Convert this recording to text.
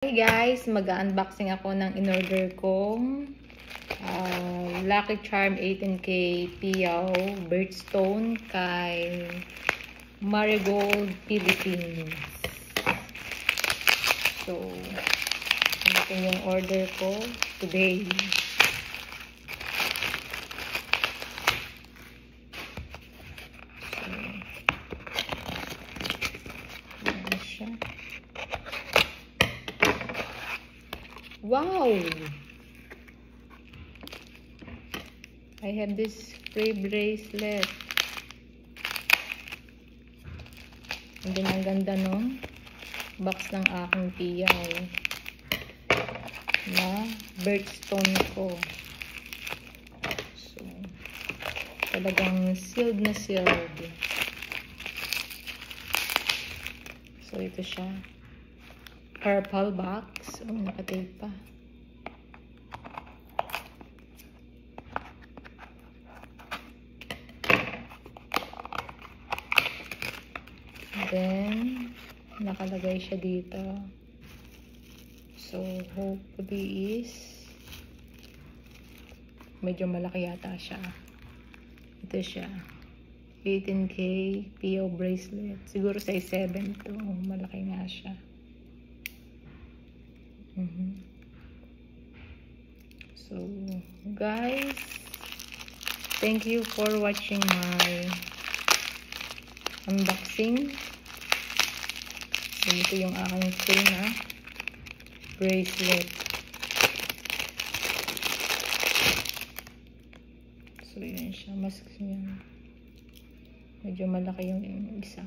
Hey guys, mag-unboxing ako ng in-order kong Lucky Charm 18K Piyaw Birthstone kay Marigold Philippines. So, ito yung order ko today. Wow! I have this free bracelet. Ang ganda nung box ng aking piyaw na birthstone ko. So, talagang sealed na sealed. So, ito siya. Purple box. Oh, nakatape pa. Then, nakalagay siya dito. So, hopefully is medyo malaki yata siya. Ito siya. 18K PO bracelet. Siguro size 7 to. Malaki nga siya. So, guys, thank you for watching my unboxing. Ito yung aking free na bracelet. So, yun siya. Mas yun. Medyo malaki yung isa.